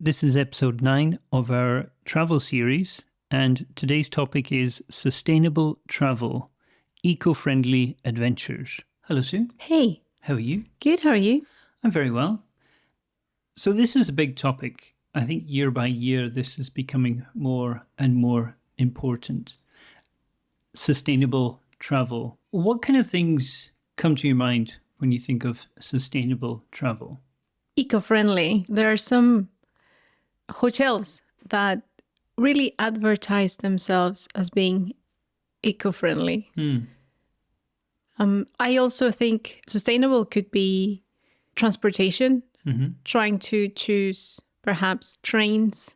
This is episode 9 of our travel series, and today's topic is sustainable travel, eco-friendly adventures. Hello, Sue. Hey. How are you? Good, how are you? I'm very well. So this is a big topic. I think year by year this is becoming more and more important. Sustainable travel. What kind of things come to your mind when you think of sustainable travel? Eco-friendly. There are some hotels that really advertise themselves as being eco-friendly. I also think sustainable could be transportation, trying to choose perhaps trains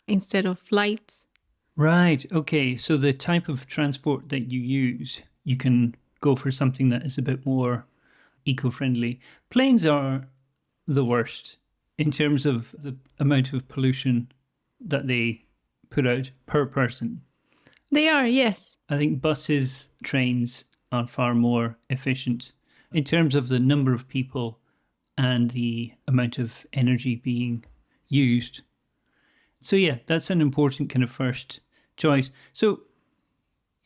instead of flights. Right. Okay. So the type of transport that you use, you can go for something that is a bit more eco-friendly. Planes are the worst in terms of the amount of pollution that they put out per person. They are, yes. I think buses, trains are far more efficient in terms of the number of people and the amount of energy being used. So yeah, that's an important kind of first choice. So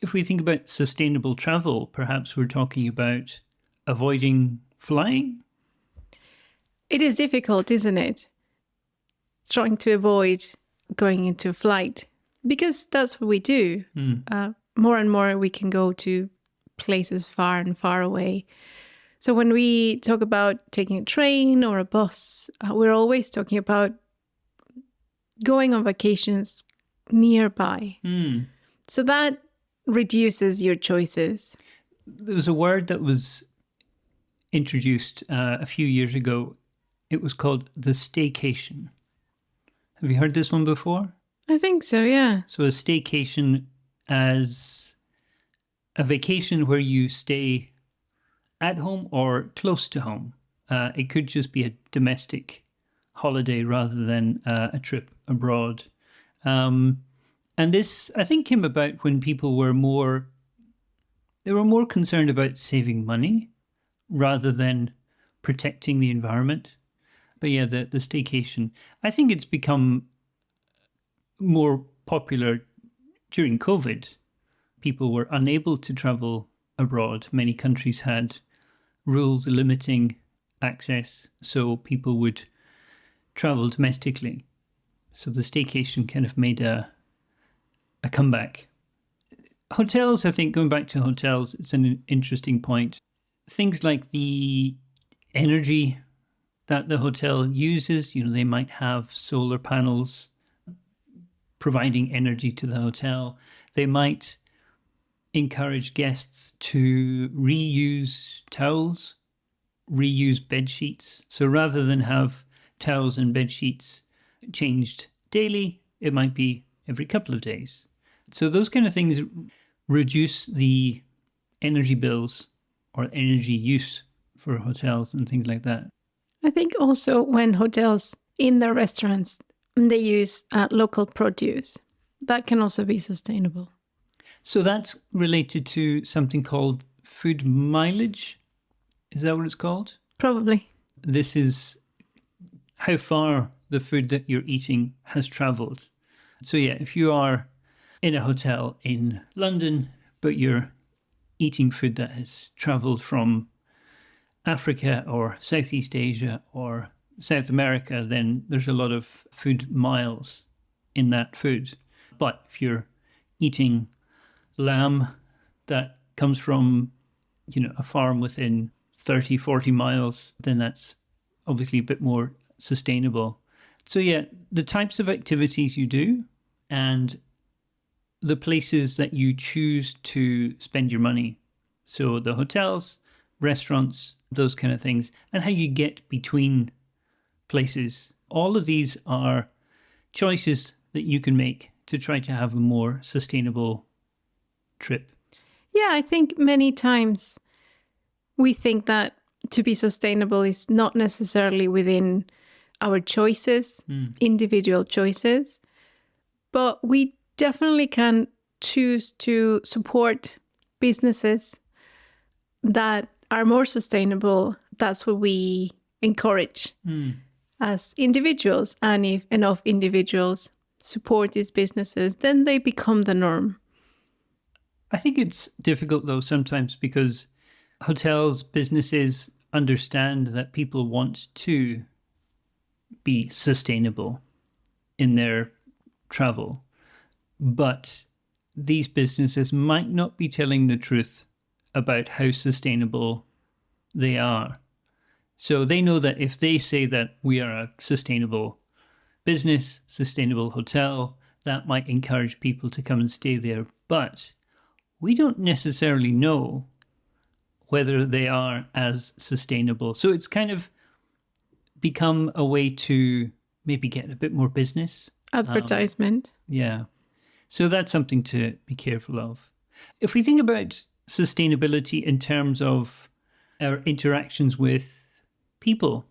if we think about sustainable travel, perhaps we're talking about avoiding flying. It is difficult, isn't it? Trying to avoid going into a flight, because that's what we do. More and more we can go to places far and far away. So when we talk about taking a train or a bus, we're always talking about going on vacations nearby. So that reduces your choices. There was a word that was introduced a few years ago. It was called the staycation. Have you heard this one before? I think so, yeah. So a staycation as a vacation where you stay at home or close to home. It could just be a domestic holiday rather than a trip abroad. And this, I think, came about when people were more concerned about saving money rather than protecting the environment. But yeah, the staycation, I think it's become more popular during COVID. People were unable to travel abroad. Many countries had rules limiting access, so people would travel domestically. So the staycation kind of made a comeback. Hotels, I think, going back to hotels, it's an interesting point. Things like the energy that the hotel uses, they might have solar panels providing energy to the hotel. They might encourage guests to reuse towels, reuse bed sheets. So rather than have towels and bed sheets changed daily, it might be every couple of days. So those kind of things reduce the energy bills or energy use for hotels and things like that. I think also when hotels in their restaurants, they use local produce. That can also be sustainable. So that's related to something called food mileage. Is that what it's called? Probably. This is how far the food that you're eating has traveled. So yeah, if you are in a hotel in London, but you're eating food that has traveled from Africa or Southeast Asia or South America, then there's a lot of food miles in that food. But if you're eating lamb that comes from, a farm within 30, 40 miles, then that's obviously a bit more sustainable. So yeah, the types of activities you do and the places that you choose to spend your money. So the hotels, restaurants, those kind of things, and how you get between places. All of these are choices that you can make to try to have a more sustainable trip. Yeah, I think many times we think that to be sustainable is not necessarily within our choices, individual choices, but we definitely can choose to support businesses that are more sustainable. That's what we encourage. as individuals. And if enough individuals support these businesses, then they become the norm. I think it's difficult though sometimes because hotels, businesses understand that people want to be sustainable in their travel, but these businesses might not be telling the truth about how sustainable they are. So they know that if they say that we are a sustainable business, sustainable hotel, that might encourage people to come and stay there. But we don't necessarily know whether they are as sustainable. So it's kind of become a way to maybe get a bit more business. Advertisement. Yeah. So that's something to be careful of. If we think about sustainability in terms of our interactions with people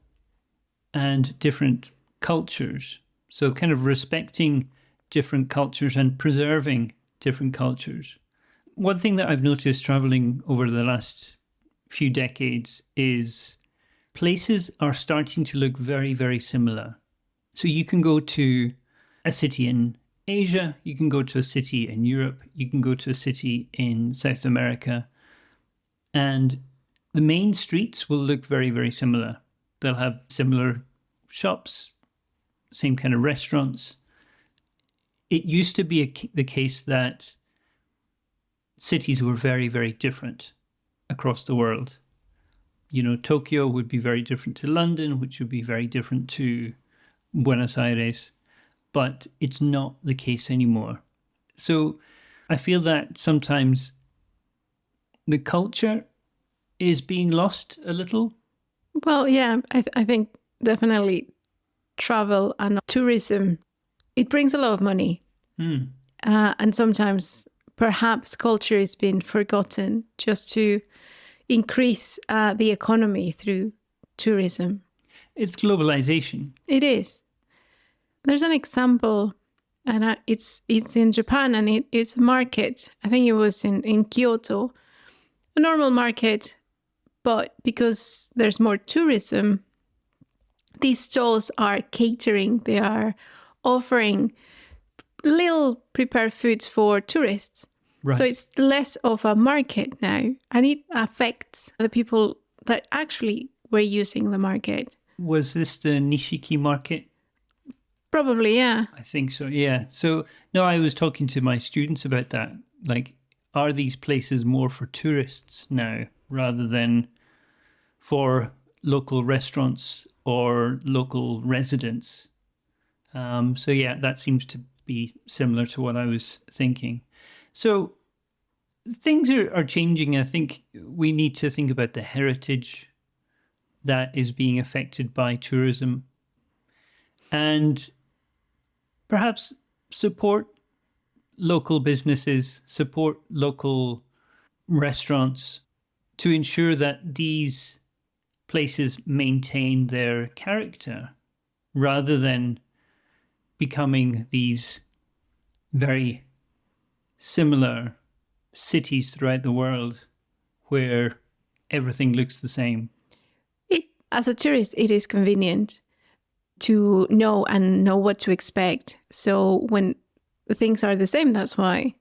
and different cultures, so kind of respecting different cultures and preserving different cultures. One thing that I've noticed traveling over the last few decades is places are starting to look very, very similar. So you can go to a city in Asia, you can go to a city in Europe, you can go to a city in South America, and the main streets will look very, very similar. They'll have similar shops, same kind of restaurants. It used to be the case that cities were very, very different across the world. You know, Tokyo would be very different to London, which would be very different to Buenos Aires, but it's not the case anymore. So I feel that sometimes the culture is being lost a little. Well, yeah, I think definitely travel and tourism, it brings a lot of money. And sometimes perhaps culture is being forgotten just to increase the economy through tourism. It's globalization. It is. There's an example, and it's in Japan, and it's a market. I think it was in Kyoto, a normal market, but because there's more tourism, these stalls are catering. They are offering little prepared foods for tourists. Right. So it's less of a market now, and it affects the people that actually were using the market. Was this the Nishiki market? Probably, yeah. I think so, yeah. So, no, I was talking to my students about that. Like, are these places more for tourists now rather than for local restaurants or local residents? So, yeah, that seems to be similar to what I was thinking. So, things are changing. I think we need to think about the heritage that is being affected by tourism and perhaps support local businesses, support local restaurants to ensure that these places maintain their character rather than becoming these very similar cities throughout the world where everything looks the same. As a tourist, it is convenient to know what to expect. So when things are the same, that's why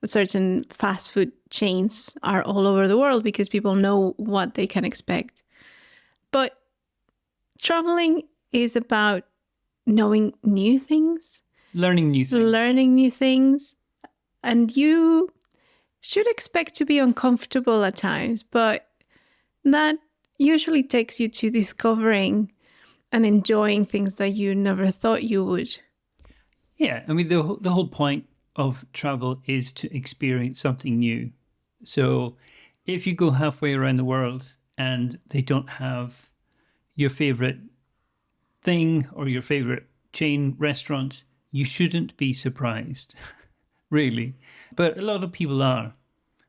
certain fast food chains are all over the world, because people know what they can expect. But traveling is about knowing new things. Learning new things. And you should expect to be uncomfortable at times, but that usually takes you to discovering and enjoying things that you never thought you would. Yeah, I mean, the whole point of travel is to experience something new. So if you go halfway around the world and they don't have your favorite thing or your favorite chain restaurant, you shouldn't be surprised, really. But a lot of people are.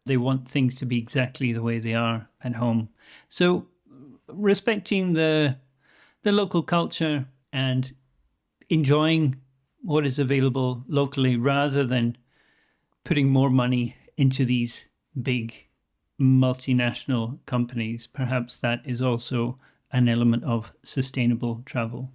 They want things to be exactly the way they are at home. So respecting the local culture and enjoying what is available locally rather than putting more money into these big multinational companies. Perhaps that is also an element of sustainable travel.